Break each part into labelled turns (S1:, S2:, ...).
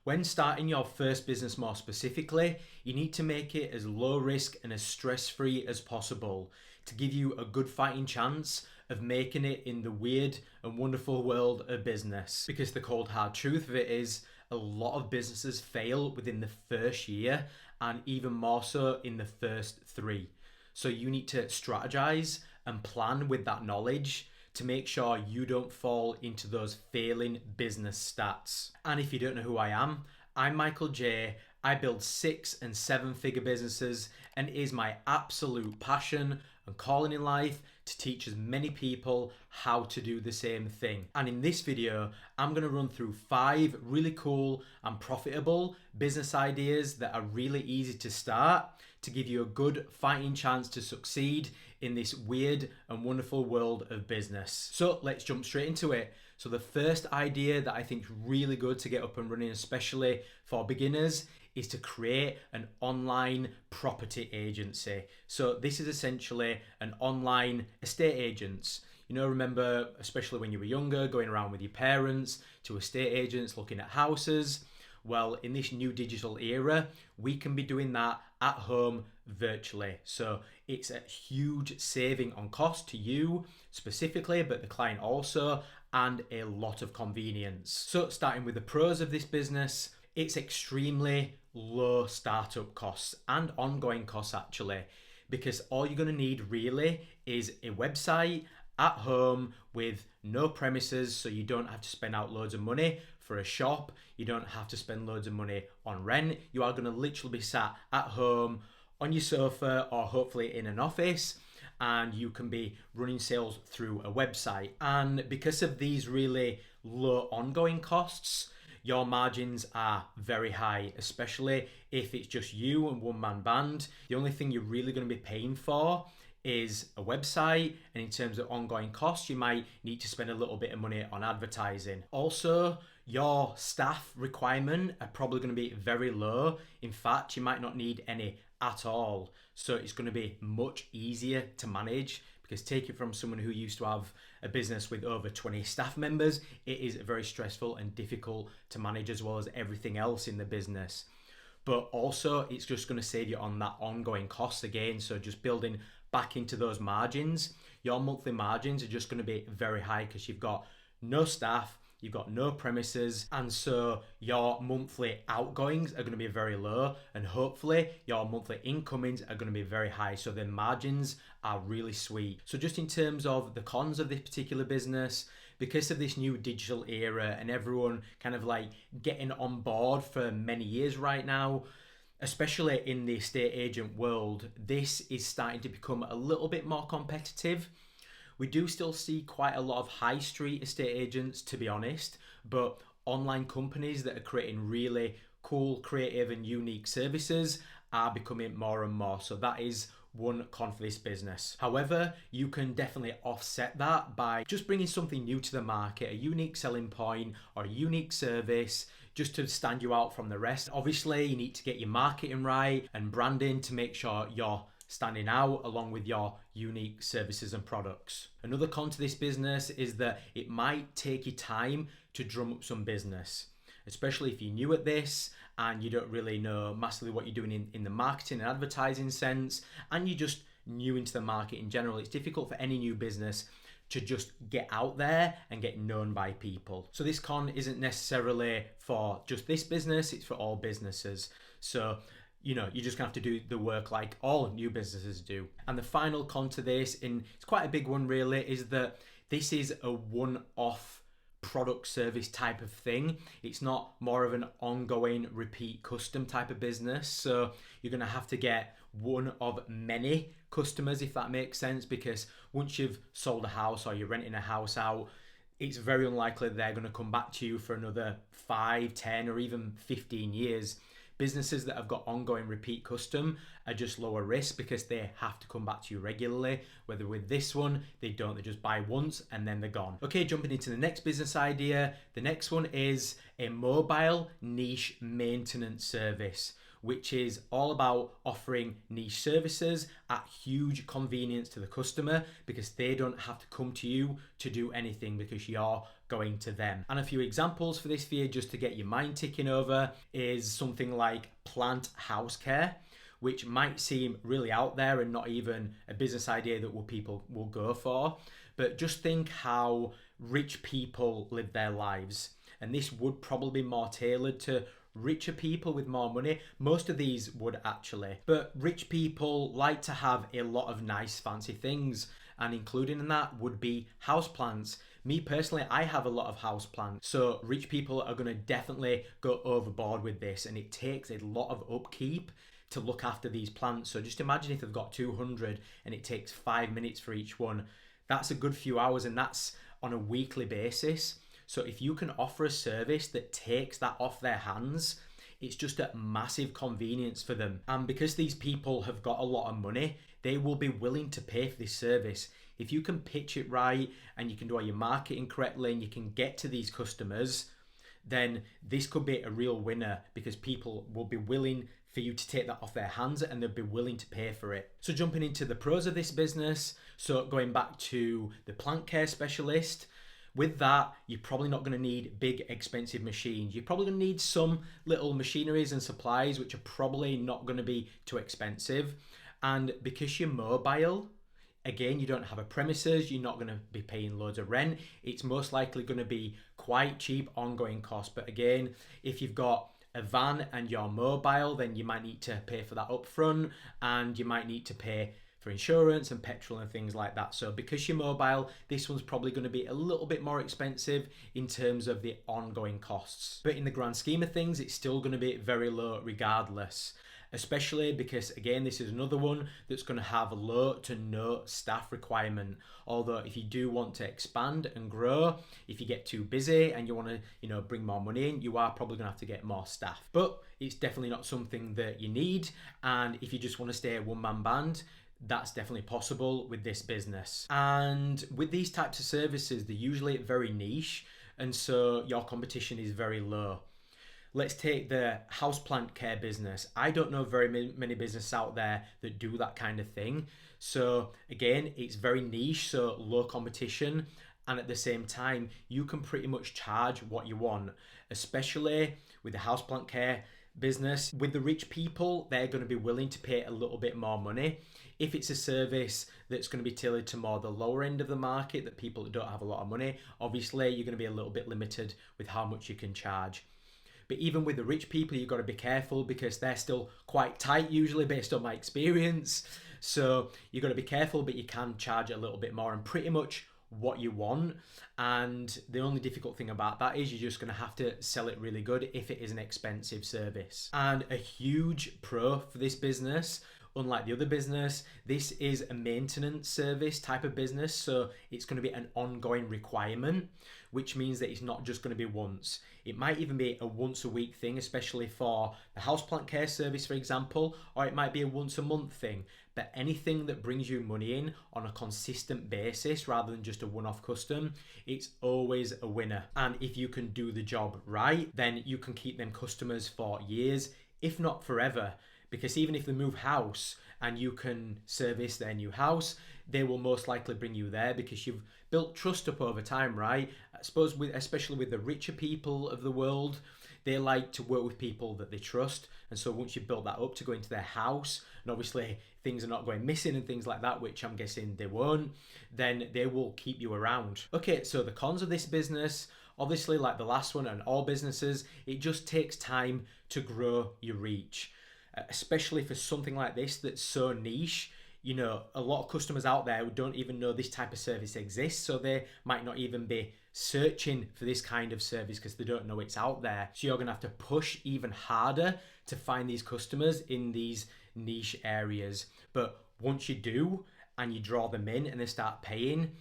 S1: When starting your first business more specifically, you need to make it as low risk and as stress-free as possible to give you a good fighting chance of making it in the weird and wonderful world of business. Because the cold hard truth of it is a lot of businesses fail within the first year and even more so in the first 3. So you need to strategize and plan with that knowledge to make sure you don't fall into those failing business stats. And if you don't know who I am, I'm Michael J. I build 6 and 7 figure businesses, and it is my absolute passion and calling in life to teach as many people how to do the same thing. And in this video, I'm going to run through 5 really cool and profitable business ideas that are really easy to start to give you a good fighting chance to succeed in this weird and wonderful world of business. So let's jump straight into it. So the first idea that I think is really good to get up and running, especially for beginners, is to create an online property agency. So this is essentially an online estate agents. You know, remember, especially when you were younger, going around with your parents to estate agents looking at houses. Well, in this new digital era, we can be doing that at home virtually. So it's a huge saving on cost to you specifically, but the client also, and a lot of convenience. So starting with the pros of this business, it's extremely low startup costs and ongoing costs actually, because all you're going to need really is a website at home with no premises, so you don't have to spend out loads of money for a shop. You don't have to spend loads of money on rent. You are going to literally be sat at home on your sofa or hopefully in an office, and you can be running sales through a website. And because of these really low ongoing costs, your margins are very high, especially if it's just you and one-man band. The only thing you're really going to be paying for is a website, and in terms of ongoing costs, you might need to spend a little bit of money on advertising. Also, your staff requirement are probably going to be very low. In fact, you might not need any at all. So it's going to be much easier to manage, because take it from someone who used to have a business with over 20 staff members, it is very stressful and difficult to manage, as well as everything else in the business. But also it's just going to save you on that ongoing cost again. So just building back into those margins, your monthly margins are just going to be very high because you've got no staff, you've got no premises, and so your monthly outgoings are going to be very low, and hopefully your monthly incomings are going to be very high, so the margins are really sweet. So just in terms of the cons of this particular business, because of this new digital era and everyone kind of like getting on board for many years right now, especially in the estate agent world, this is starting to become a little bit more competitive. We do still see quite a lot of high street estate agents, to be honest, but online companies that are creating really cool, creative and unique services are becoming more and more. So that is one con for this business. However, you can definitely offset that by just bringing something new to the market, a unique selling point or a unique service, just to stand you out from the rest. Obviously, you need to get your marketing right and branding to make sure you're standing out along with your unique services and products. Another con to this business is that it might take you time to drum up some business, especially if you're new at this and you don't really know massively what you're doing in the marketing and advertising sense, and you're just new into the market in general. It's difficult for any new business to just get out there and get known by people. So this con isn't necessarily for just this business, it's for all businesses. So you know, you're just gonna have to do the work like all new businesses do. And the final con to this, and it's quite a big one really, is that this is a one-off product service type of thing. It's not more of an ongoing repeat custom type of business. So you're gonna have to get one of many customers, if that makes sense, because once you've sold a house or you're renting a house out, it's very unlikely they're going to come back to you for another 5, 10 or even 15 years. Businesses that have got ongoing repeat custom are just lower risk because they have to come back to you regularly. Whether with this one, they don't, they just buy once and then they're gone. Okay, jumping into the next business idea. The next one is a mobile niche maintenance service, which is all about offering niche services at huge convenience to the customer because they don't have to come to you to do anything because you're going to them. And a few examples for this for you, just to get your mind ticking over, is something like plant house care, which might seem really out there and not even a business idea that people will go for. But just think how rich people live their lives. And this would probably be more tailored to richer people with more money. Most of these would actually. But rich people like to have a lot of nice fancy things, and including in that would be houseplants. Me personally, I have a lot of houseplants. So rich people are going to definitely go overboard with this, and it takes a lot of upkeep to look after these plants. So just imagine if they've got 200 and it takes 5 minutes for each one. That's a good few hours, and that's on a weekly basis. So if you can offer a service that takes that off their hands, it's just a massive convenience for them. And because these people have got a lot of money, they will be willing to pay for this service. If you can pitch it right and you can do all your marketing correctly and you can get to these customers, then this could be a real winner, because people will be willing for you to take that off their hands and they'll be willing to pay for it. So jumping into the pros of this business, so going back to the plant care specialist, with that, you're probably not going to need big expensive machines. You're probably going to need some little machineries and supplies, which are probably not going to be too expensive. And because you're mobile, again, you don't have a premises, you're not going to be paying loads of rent. It's most likely going to be quite cheap ongoing cost. But again, if you've got a van and you're mobile, then you might need to pay for that up front, and you might need to pay for insurance and petrol and things like that. So because you're mobile, this one's probably going to be a little bit more expensive in terms of the ongoing costs. But in the grand scheme of things, it's still going to be very low regardless. Especially because, again, this is another one that's going to have a low to no staff requirement. Although if you do want to expand and grow, if you get too busy and you want to, bring more money in, you are probably going to have to get more staff. But it's definitely not something that you need. And if you just want to stay a one-man band, that's definitely possible with this business. And with these types of services, they're usually very niche, and so your competition is very low. Let's take the houseplant care business. I don't know very many businesses out there that do that kind of thing. So again, it's very niche, so low competition. And at the same time, you can pretty much charge what you want, especially with the houseplant care business. With the rich people, they're going to be willing to pay a little bit more money. If it's a service that's going to be tailored to more the lower end of the market, that people that don't have a lot of money, obviously you're going to be a little bit limited with how much you can charge. But even with the rich people, you've got to be careful, because they're still quite tight usually, based on my experience. So you've got to be careful, but you can charge a little bit more and pretty much what you want. And the only difficult thing about that is you're just going to have to sell it really good if it is an expensive service. And a huge pro for this business, unlike the other business, this is a maintenance service type of business. So it's going to be an ongoing requirement, which means that it's not just going to be once. It might even be a once a week thing, especially for the houseplant care service, for example, or it might be a once a month thing. But anything that brings you money in on a consistent basis rather than just a one-off custom, it's always a winner. And if you can do the job right, then you can keep them customers for years, if not forever. Because even if they move house and you can service their new house, they will most likely bring you there because you've built trust up over time, right? I suppose especially with the richer people of the world, they like to work with people that they trust. And so once you've built that up to go into their house, and obviously things are not going missing and things like that, which I'm guessing they won't, then they will keep you around. Okay, so the cons of this business, obviously like the last one and all businesses, it just takes time to grow your reach. Especially for something like this that's so niche. A lot of customers out there who don't even know this type of service exists, so they might not even be searching for this kind of service because they don't know it's out there. So you're going to have to push even harder to find these customers in these niche areas. But once you do and you draw them in and they start paying,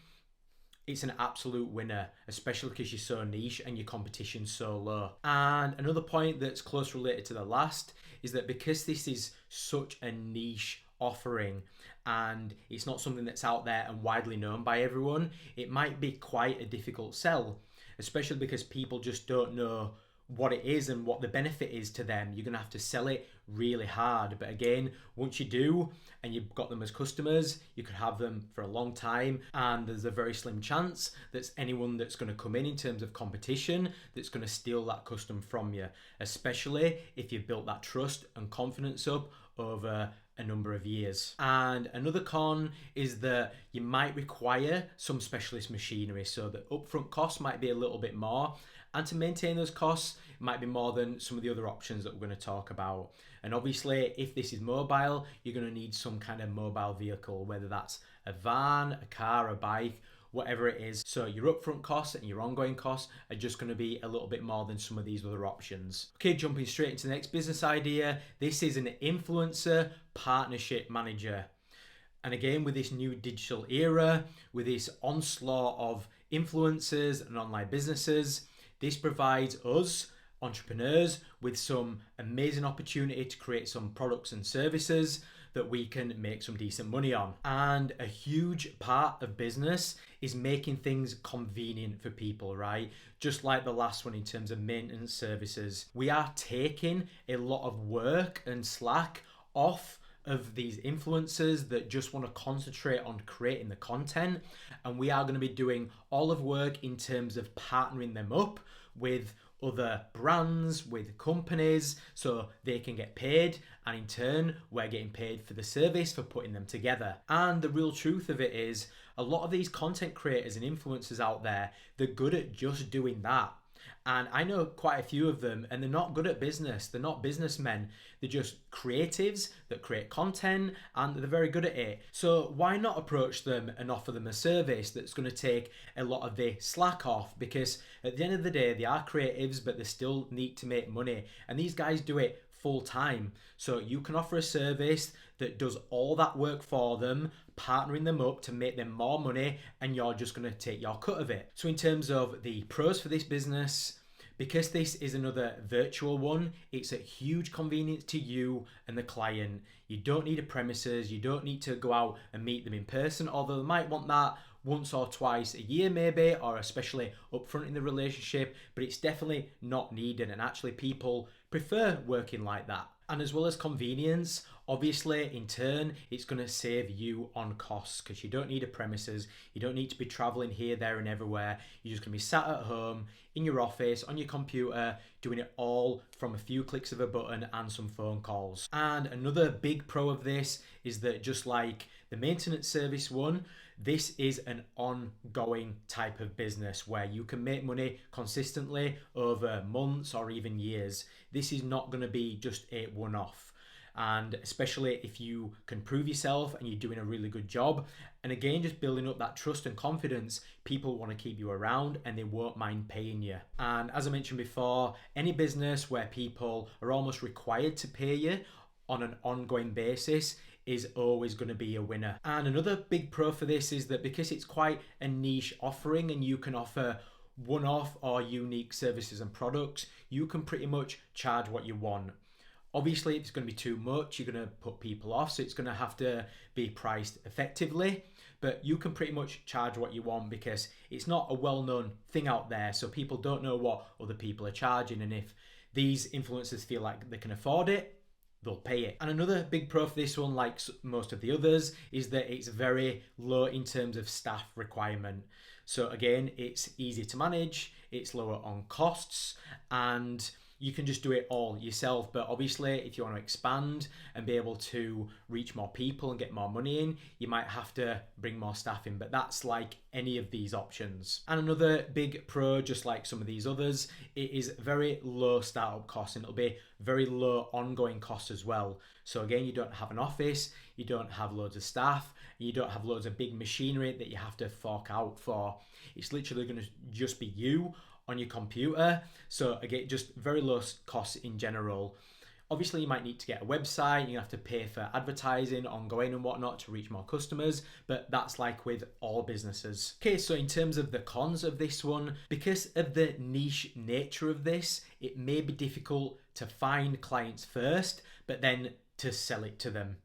S1: it's an absolute winner, especially because you're so niche and your competition's so low. And another point that's close related to the last is that because this is such a niche offering and it's not something that's out there and widely known by everyone, it might be quite a difficult sell, especially because people just don't know what it is and what the benefit is to them. You're going to have to sell it really hard. But again, once you do and you've got them as customers, you could have them for a long time, and there's a very slim chance that anyone that's going to come in terms of competition that's going to steal that custom from you, especially if you've built that trust and confidence up over a number of years. And another con is that you might require some specialist machinery, so the upfront cost might be a little bit more, and to maintain those costs it might be more than some of the other options that we're going to talk about. And obviously, if this is mobile, you're going to need some kind of mobile vehicle, whether that's a van, a car, a bike, whatever it is. So your upfront costs and your ongoing costs are just going to be a little bit more than some of these other options. Okay, jumping straight into the next business idea. This is an influencer partnership manager. And again, with this new digital era, with this onslaught of influencers and online businesses, this provides us entrepreneurs with some amazing opportunity to create some products and services that we can make some decent money on. And a huge part of business is making things convenient for people, right? Just like the last one in terms of maintenance services. We are taking a lot of work and slack off of these influencers that just want to concentrate on creating the content, and we are going to be doing all of work in terms of partnering them up with other brands, with companies, so they can get paid, and in turn we're getting paid for the service for putting them together. And the real truth of it is, a lot of these content creators and influencers out there, they're good at just doing that. And I know quite a few of them, and they're not good at business. They're not businessmen. They're just creatives that create content, and they're very good at it. So why not approach them and offer them a service that's going to take a lot of the slack off? Because at the end of the day, they are creatives, but they still need to make money. And these guys do it full time. So you can offer a service that does all that work for them, partnering them up to make them more money, and you're just going to take your cut of it. So in terms of the pros for this business, because this is another virtual one, it's a huge convenience to you and the client. You don't need a premises, you don't need to go out and meet them in person, although they might want that once or twice a year maybe, or especially upfront in the relationship, but it's definitely not needed, and actually people prefer working like that. And as well as convenience, obviously in turn it's going to save you on costs, because you don't need a premises, you don't need to be traveling here, there and everywhere. You're just going to be sat at home in your office on your computer doing it all from a few clicks of a button and some phone calls. And another big pro of this is that, just like the maintenance service one, this is an ongoing type of business where you can make money consistently over months or even years. This is not going to be just a one-off. And especially if you can prove yourself and you're doing a really good job, and again, just building up that trust and confidence, people want to keep you around and they won't mind paying you. And as I mentioned before, any business where people are almost required to pay you on an ongoing basis is always going to be a winner. And another big pro for this is that because it's quite a niche offering and you can offer one-off or unique services and products, you can pretty much charge what you want. Obviously, if it's going to be too much, you're going to put people off, so it's going to have to be priced effectively. But you can pretty much charge what you want because it's not a well-known thing out there, so people don't know what other people are charging. And if these influencers feel like they can afford it, they'll pay it. And another big pro for this one, like most of the others, is that it's very low in terms of staff requirement. So again, it's easy to manage, it's lower on costs, and you can just do it all yourself. But obviously, if you want to expand and be able to reach more people and get more money in, you might have to bring more staff in, but that's like any of these options. And another big pro, just like some of these others, it is very low startup costs, and it'll be very low ongoing costs as well. So again, you don't have an office, you don't have loads of staff, you don't have loads of big machinery that you have to fork out for. It's literally going to just be you on your computer. So again, just very low costs in general. Obviously, you might need to get a website, you have to pay for advertising, ongoing and whatnot to reach more customers, but that's like with all businesses. Okay, so in terms of the cons of this one, because of the niche nature of this, it may be difficult to find clients first, but then to sell it to them.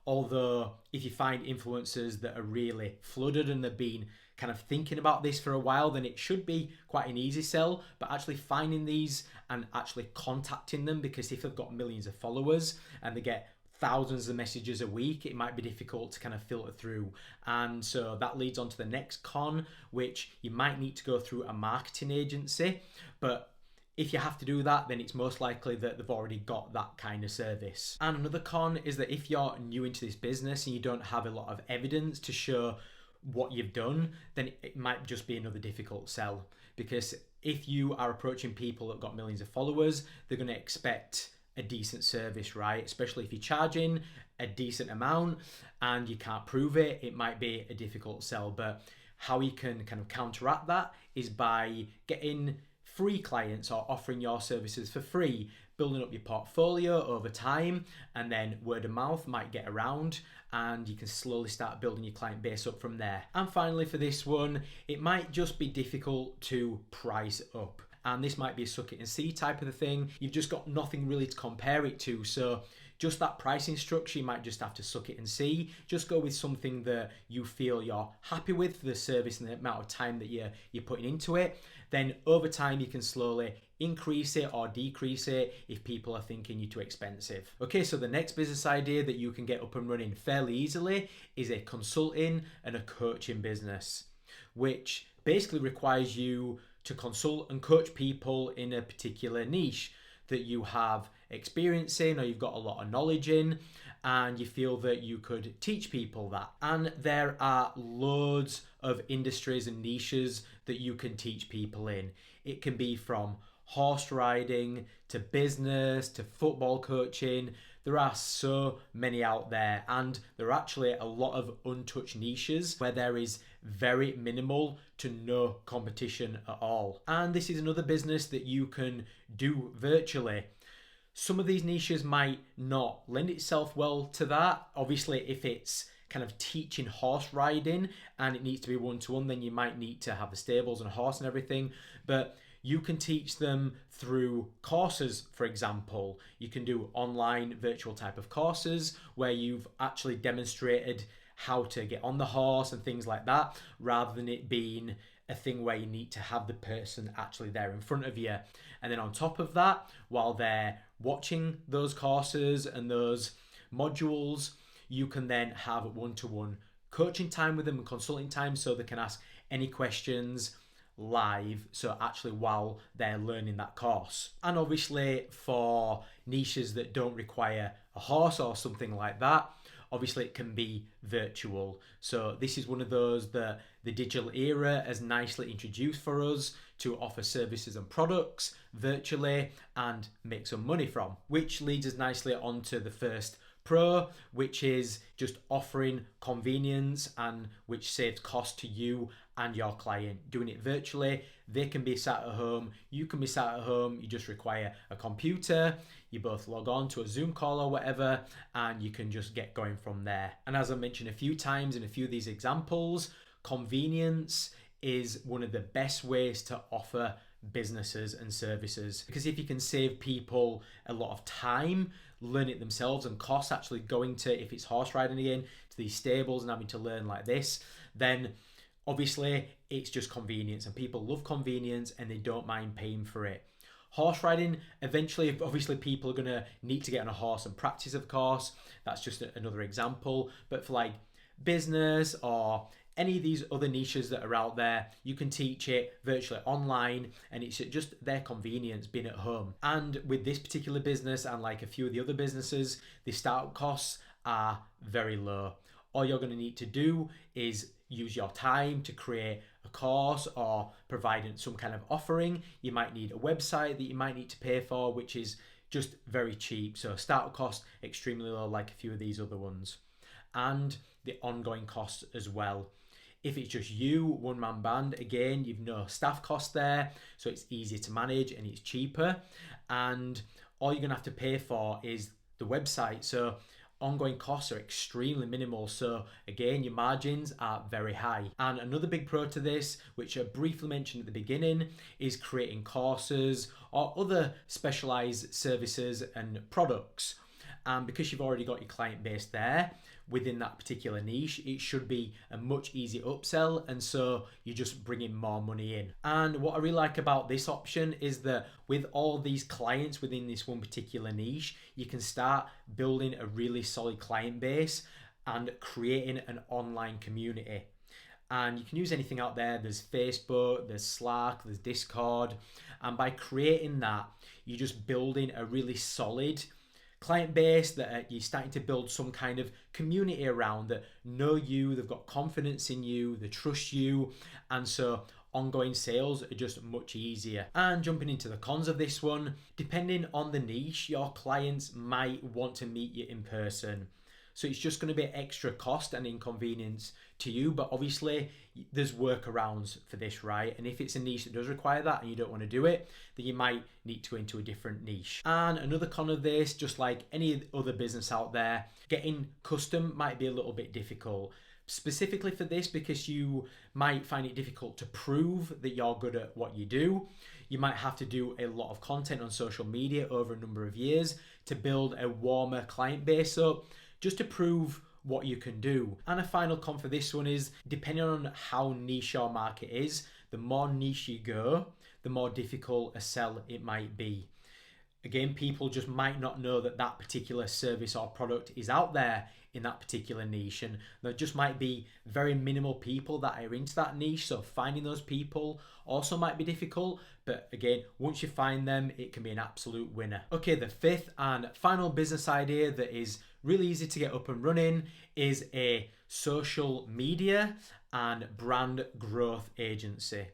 S1: Although if you find influencers that are really flooded and they're being kind of thinking about this for a while, then it should be quite an easy sell. But actually finding these and actually contacting them, because if they've got millions of followers and they get thousands of messages a week, it might be difficult to kind of filter through. And so that leads on to the next con, which you might need to go through a marketing agency. But if you have to do that, then it's most likely that they've already got that kind of service. And another con is that if you're new into this business and you don't have a lot of evidence to show what you've done, then it might just be another difficult sell. Because if you are approaching people that have got millions of followers, they're going to expect a decent service, right? Especially if you're charging a decent amount and you can't prove it, it might be a difficult sell. But how you can kind of counteract that is by getting free clients or offering your services for free, building up your portfolio over time, and then word of mouth might get around and you can slowly start building your client base up from there. And finally, for this one, it might just be difficult to price up. And this might be a suck it and see type of a thing. You've just got nothing really to compare it to. So just that pricing structure, you might just have to suck it and see. Just go with something that you feel you're happy with for the service and the amount of time that you're putting into it. Then over time, you can slowly increase it or decrease it if people are thinking you're too expensive. Okay, so the next business idea that you can get up and running fairly easily is a consulting and a coaching business, which basically requires you to consult and coach people in a particular niche that you have experience in or you've got a lot of knowledge in, and you feel that you could teach people that. And there are loads of industries and niches that you can teach people in. It can be from horse riding to business to football coaching. There are so many out there, and there are actually a lot of untouched niches where there is very minimal to no competition at all. And this is another business that you can do virtually. Some of these niches might not lend itself well to that. Obviously, if it's kind of teaching horse riding and it needs to be one-to-one, then you might need to have the stables and a horse and everything. But you can teach them through courses, for example. You can do online virtual type of courses where you've actually demonstrated how to get on the horse and things like that, rather than it being a thing where you need to have the person actually there in front of you. And then on top of that, while they're watching those courses and those modules, you can then have one-to-one coaching time with them and consulting time so they can ask any questions live, so actually while they're learning that course. And obviously for niches that don't require a horse or something like that, obviously it can be virtual. So this is one of those that the digital era has nicely introduced for us to offer services and products virtually and make some money from, which leads us nicely onto the first pro, which is just offering convenience and which saves cost to you and your client. Doing it virtually, they can be sat at home, you can be sat at home, you just require a computer, you both log on to a Zoom call or whatever, and you can just get going from there. And as I mentioned a few times in a few of these examples, convenience is one of the best ways to offer businesses and services, because if you can save people a lot of time learn it themselves and costs actually going to, if it's horse riding again, to these stables and having to learn like this, then obviously it's just convenience, and people love convenience and they don't mind paying for it. Horse riding, eventually obviously people are going to need to get on a horse and practice, of course, that's just another example. But for like business or any of these other niches that are out there, you can teach it virtually online, and it's just their convenience being at home. And with this particular business and like a few of the other businesses, the startup costs are very low. All you're going to need to do is use your time to create a course or provide some kind of offering. You might need a website that you might need to pay for, which is just very cheap. So startup cost extremely low, like a few of these other ones. And the ongoing costs as well. If it's just you, one-man band, again, you've no staff cost there, so it's easier to manage and it's cheaper. And all you're gonna have to pay for is the website. So ongoing costs are extremely minimal. So again, your margins are very high. And another big pro to this, which I briefly mentioned at the beginning, is creating courses or other specialized services and products. And because you've already got your client base there within that particular niche, it should be a much easier upsell, and so you just bring in more money in. And what I really like about this option is that with all these clients within this one particular niche, you can start building a really solid client base and creating an online community. And you can use anything out there. There's Facebook, there's Slack, there's Discord. And by creating that, you're just building a really solid client base that you're starting to build some kind of community around, that know you, they've got confidence in you, they trust you. And so ongoing sales are just much easier. And jumping into the cons of this one, depending on the niche, your clients might want to meet you in person. So it's just going to be extra cost and inconvenience to you, but obviously there's workarounds for this, right? And if it's a niche that does require that and you don't want to do it, then you might need to go into a different niche. And another con of this, just like any other business out there, getting custom might be a little bit difficult. Specifically for this, because you might find it difficult to prove that you're good at what you do. You might have to do a lot of content on social media over a number of years to build a warmer client base up, just to prove what you can do. And a final con for this one is, depending on how niche your market is, the more niche you go, the more difficult a sell it might be. Again, people just might not know that that particular service or product is out there in that particular niche, and there just might be very minimal people that are into that niche, so finding those people also might be difficult, but again, once you find them, it can be an absolute winner. Okay, the fifth and final business idea that is really easy to get up and running is a social media and brand growth agency,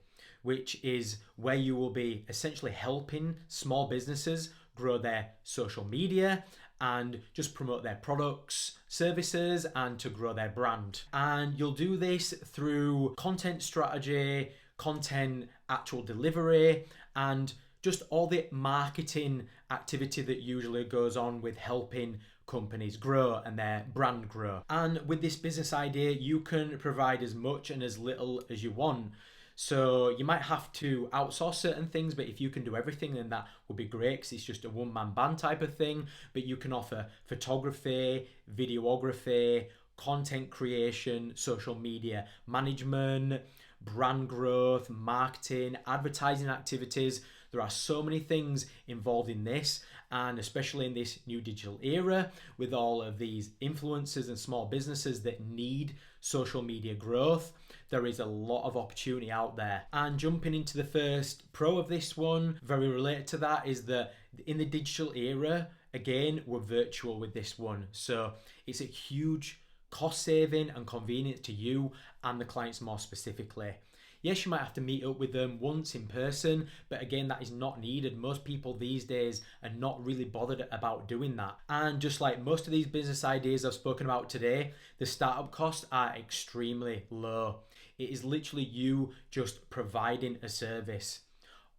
S1: which is where you will be essentially helping small businesses grow their social media and just promote their products, services, and to grow their brand. And you'll do this through content strategy, content actual delivery, and just all the marketing activity that usually goes on with helping companies grow and their brand grow. And with this business idea, you can provide as much and as little as you want. So you might have to outsource certain things, but if you can do everything, then that would be great, because it's just a one-man band type of thing. But you can offer photography, videography, content creation, social media management, brand growth, marketing, advertising activities. There are so many things involved in this, and especially in this new digital era with all of these influencers and small businesses that need social media growth, there is a lot of opportunity out there. And jumping into the first pro of this one, very related to that, is that in the digital era, again, we're virtual with this one. So it's a huge cost saving and convenience to you and the clients more specifically. Yes, you might have to meet up with them once in person, but again, that is not needed. Most people these days are not really bothered about doing that. And just like most of these business ideas I've spoken about today, the startup costs are extremely low. It is literally you just providing a service.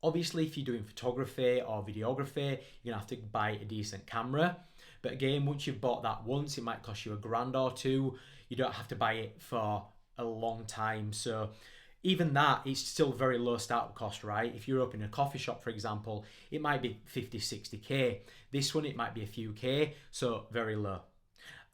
S1: Obviously, if you're doing photography or videography, you're gonna have to buy a decent camera. But again, once you've bought that once, it might cost you $1,000 or $2,000. You don't have to buy it for a long time. So even that, it's still very low startup cost, right? If you're opening a coffee shop, for example, it might be 50, 60K. This one, it might be a few K, so very low.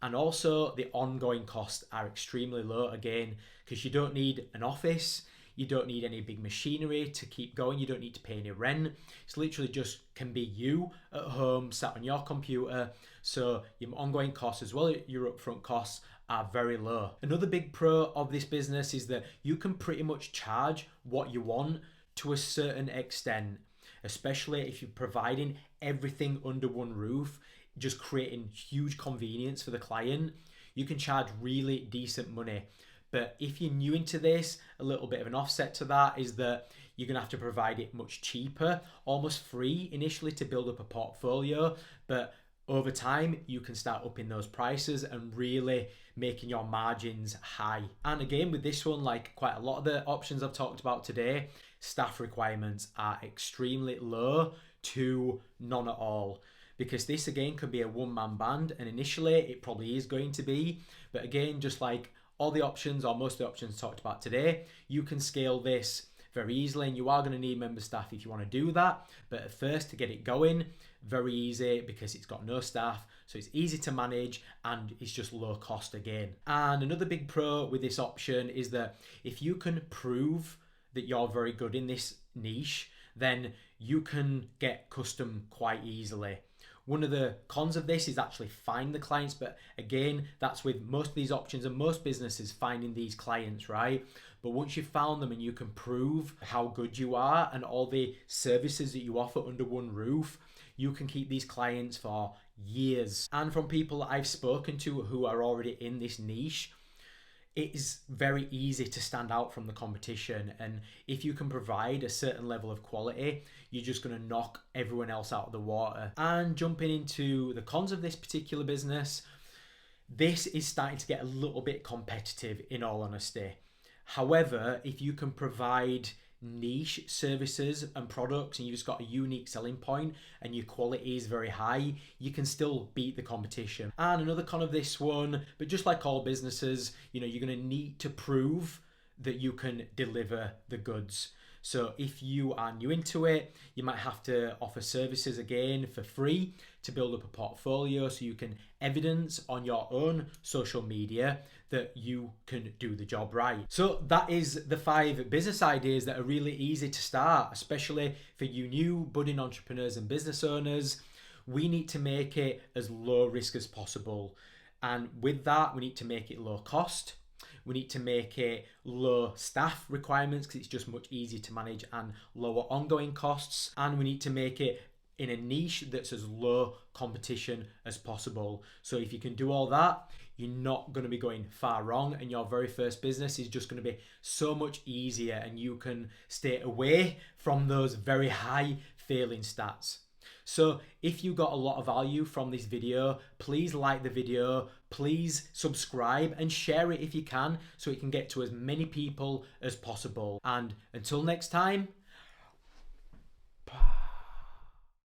S1: And also the ongoing costs are extremely low again, because you don't need an office, you don't need any big machinery to keep going, you don't need to pay any rent. It's literally just can be you at home, sat on your computer. So your ongoing costs as well as your upfront costs are very low. Another big pro of this business is that you can pretty much charge what you want to a certain extent, especially if you're providing everything under one roof, just creating huge convenience for the client. You can charge really decent money. But if you're new into this, a little bit of an offset to that is that you're gonna have to provide it much cheaper, almost free initially to build up a portfolio, but over time, you can start upping those prices and really making your margins high. And again, with this one, like quite a lot of the options I've talked about today, staff requirements are extremely low to none at all. Because this again could be a one-man band, and initially it probably is going to be, but again, just like all the options or most of the options talked about today, you can scale this very easily, and you are going to need member staff if you want to do that. But at first, to get it going, very easy because it's got no staff, so it's easy to manage and it's just low cost again. And another big pro with this option is that if you can prove that you're very good in this niche, then you can get custom quite easily. One of the cons of this is actually find the clients, but again, that's with most of these options and most businesses finding these clients, right? But once you've found them and you can prove how good you are and all the services that you offer under one roof, you can keep these clients for years. And from people that I've spoken to who are already in this niche, it is very easy to stand out from the competition. And if you can provide a certain level of quality, you're just going to knock everyone else out of the water. And jumping into the cons of this particular business, this is starting to get a little bit competitive, in all honesty. However, if you can provide niche services and products and you've just got a unique selling point and your quality is very high, you can still beat the competition. And another con of this one, but just like all businesses, you're going to need to prove that you can deliver the goods. So if you are new into it, you might have to offer services again for free to build up a portfolio so you can evidence on your own social media that you can do the job right. So that is the 5 business ideas that are really easy to start, especially for you new budding entrepreneurs and business owners. We need to make it as low risk as possible. And with that, we need to make it low cost. We need to make it low staff requirements because it's just much easier to manage and lower ongoing costs. And we need to make it in a niche that's as low competition as possible. So if you can do all that, you're not going to be going far wrong, and your very first business is just going to be so much easier, and you can stay away from those very high failing stats. So if you got a lot of value from this video, please like the video, please subscribe and share it if you can so it can get to as many people as possible. And until next time,